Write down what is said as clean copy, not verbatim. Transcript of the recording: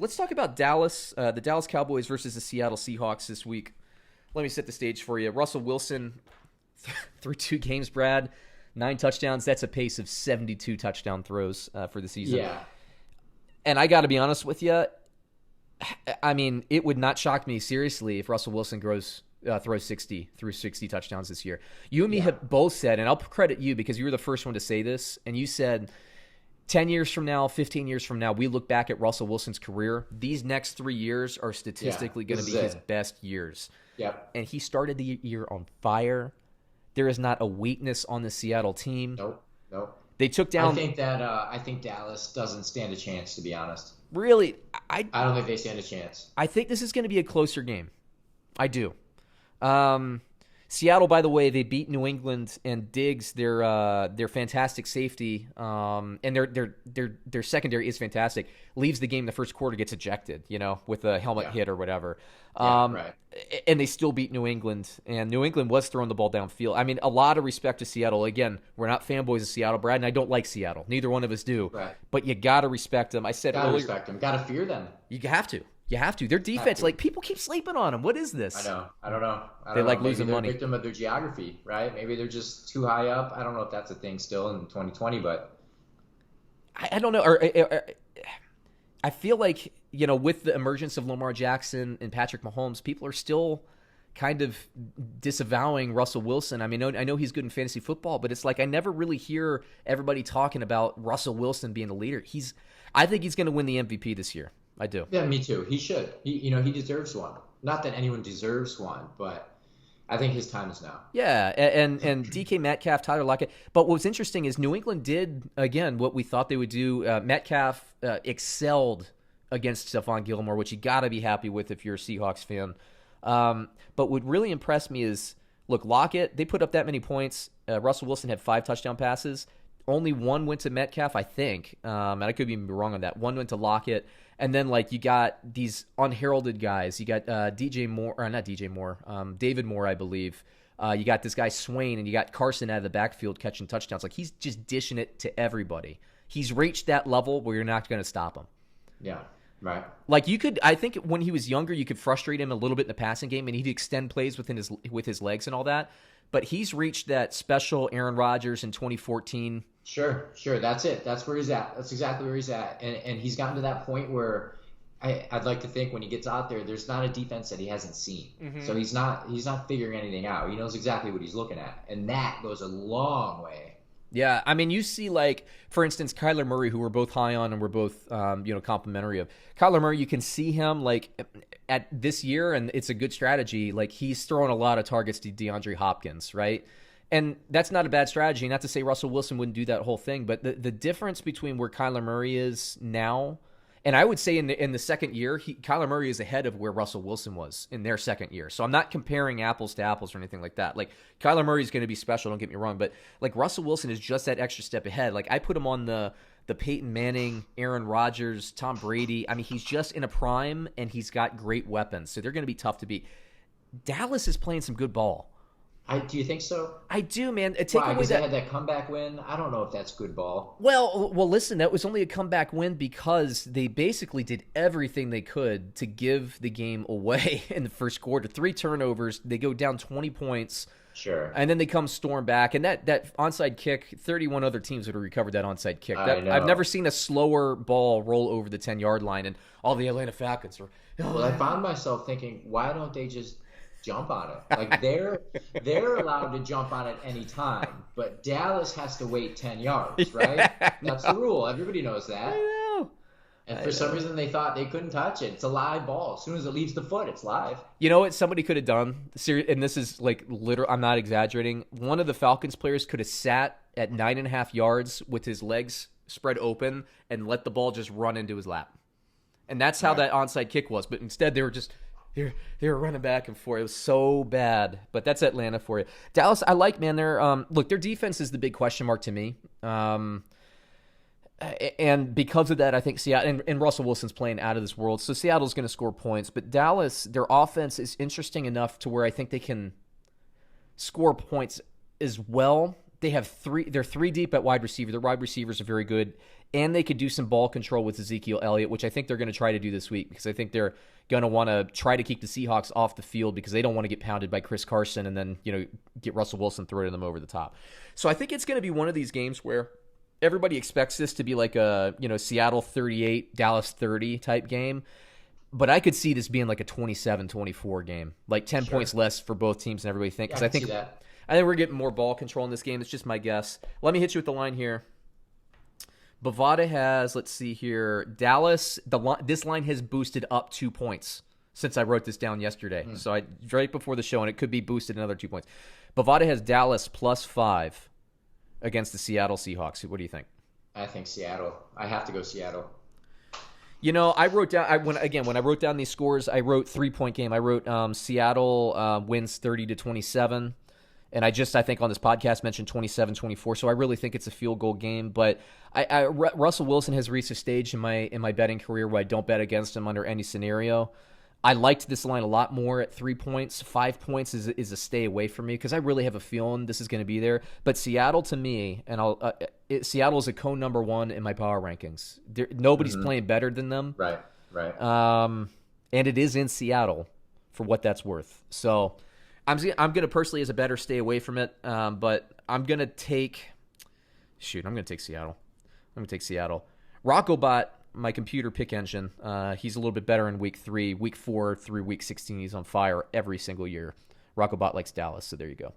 let's talk about Dallas, the Dallas Cowboys versus the Seattle Seahawks this week. Let me set the stage for you. Russell Wilson, through 2 games, Brad, 9 touchdowns. That's a pace of 72 touchdown throws for the season. Yeah. And I got to be honest with you, I mean, it would not shock me seriously if Russell Wilson throws 60 touchdowns this year. You and me have both said, and I'll credit you because you were the first one to say this, and you said 10 years from now, 15 years from now, we look back at Russell Wilson's career. These next 3 years are statistically going to be his best years. Yep. And he started the year on fire. There is not a weakness on the Seattle team. Nope. They took down. I think Dallas doesn't stand a chance, to be honest. Really, I don't think they stand a chance. I think this is going to be a closer game. I do. Seattle, by the way, they beat New England, and Diggs, their fantastic safety, and their secondary is fantastic. Leaves the game in the first quarter, gets ejected, with a helmet hit or whatever. Right. And they still beat New England, and New England was throwing the ball downfield. I mean, a lot of respect to Seattle. Again, we're not fanboys of Seattle, Brad, and I don't like Seattle. Neither one of us do. Right. But you got to respect them. I said Gotta earlier, respect them. Gotta fear them. you have to. You have to. Their defense, like, people keep sleeping on them. What is this? I don't know. They like Maybe losing they're money. a victim of their geography, right? Maybe they're just too high up. I don't know if that's a thing still in 2020, but I don't know. I feel like, with the emergence of Lamar Jackson and Patrick Mahomes, people are still kind of disavowing Russell Wilson. I mean, I know he's good in fantasy football, but it's like I never really hear everybody talking about Russell Wilson being the leader. I think he's going to win the MVP this year. I do. Yeah, me too. He should. He deserves one. Not that anyone deserves one, but I think his time is now. Yeah, and DK Metcalf, Tyler Lockett. But what's interesting is New England did, again, what we thought they would do. Metcalf excelled against Stephon Gilmore, which you got to be happy with if you're a Seahawks fan. But what really impressed me is, look, Lockett, they put up that many points. Russell Wilson had 5 touchdown passes. Only 1 went to Metcalf, I think. And I could be wrong on that. 1 went to Lockett. And then, you got these unheralded guys. You got David Moore, I believe. You got this guy Swain, and you got Carson out of the backfield catching touchdowns. He's just dishing it to everybody. He's reached that level where you're not going to stop him. Yeah, right. I think when he was younger, you could frustrate him a little bit in the passing game, and he'd extend plays with his legs and all that. But he's reached that special Aaron Rodgers in 2014. Sure. That's it. That's where he's at. That's exactly where he's at. And he's gotten to that point where I'd like to think when he gets out there's not a defense that he hasn't seen. Mm-hmm. So he's not figuring anything out. He knows exactly what he's looking at. And that goes a long way. Yeah, I mean, you see, for instance, Kyler Murray, who we're both high on and we're both, complimentary of. Kyler Murray, you can see him, at this year, and it's a good strategy. He's throwing a lot of targets to DeAndre Hopkins, right? And that's not a bad strategy. Not to say Russell Wilson wouldn't do that whole thing, but the difference between where Kyler Murray is now, and I would say in the second year, Kyler Murray is ahead of where Russell Wilson was in their second year. So I'm not comparing apples to apples or anything like that. Kyler Murray is going to be special, don't get me wrong, but Russell Wilson is just that extra step ahead. I put him on the Peyton Manning, Aaron Rodgers, Tom Brady. I mean, he's just in a prime, and he's got great weapons. So they're going to be tough to beat. Dallas is playing some good ball. Do you think so? I do, man. Because they had that comeback win. I don't know if that's good ball. Well, listen, that was only a comeback win because they basically did everything they could to give the game away in the first quarter. 3 turnovers. They go down 20 points. Sure. And then they come storm back. And that onside kick, 31 other teams would have recovered that onside kick. I've never seen a slower ball roll over the 10-yard line, and all the Atlanta Falcons were... Well, I found myself thinking, why don't they just jump on it? They're allowed to jump on it any time, but Dallas has to wait 10 yards, right? That's the rule. Everybody knows that. I know. And for some reason, they thought they couldn't touch it. It's a live ball. As soon as it leaves the foot, it's live. You know what somebody could have done? And this is literal. I'm not exaggerating. One of the Falcons players could have sat at 9.5 yards with his legs spread open and let the ball just run into his lap. And that's how that onside kick was. But instead, they were just... They were running back and forth. It was so bad. But that's Atlanta for you. Dallas, I like, man. Their defense is the big question mark to me. And because of that, I think Seattle and Russell Wilson's playing out of this world. So Seattle's going to score points. But Dallas, their offense is interesting enough to where I think they can score points as well. They're 3 deep at wide receiver. Their wide receivers are very good. and they could do some ball control with Ezekiel Elliott, which I think they're going to try to do this week because I think they're going to want to try to keep the Seahawks off the field because they don't want to get pounded by Chris Carson and then, get Russell Wilson throwing them over the top. So I think it's going to be one of these games where everybody expects this to be like a, Seattle 38, Dallas 30 type game. But I could see this being like a 27-24 game, like 10 points less for both teams than everybody thinks. Because I think we're getting more ball control in this game. It's just my guess. Let me hit you with the line here. Bovada has, let's see here, Dallas. This line has boosted up 2 points since I wrote this down yesterday. So right before the show, and it could be boosted another 2 points. Bovada has Dallas +5 against the Seattle Seahawks. What do you think? I think Seattle. I have to go Seattle. I wrote down when I wrote down these scores, I wrote 3-point game. I wrote Seattle wins 30-27, and I think on this podcast mentioned 27-24. So I really think it's a field goal game. But Russell Wilson has reached a stage in my betting career where I don't bet against him under any scenario. I liked this line a lot more at 3 points. 5 points is a stay away from me because I really have a feeling this is going to be there. But Seattle to me, and Seattle is a cone number 1 in my power rankings. Nobody's playing better than them. Right. And it is in Seattle for what that's worth. So I'm going to personally as a better stay away from it. But I'm going to take Seattle. I'm going to take Seattle. Rockobot, my computer pick engine, he's a little bit better in week 3. Week 4 through week 16, he's on fire every single year. Rockobot likes Dallas, so there you go.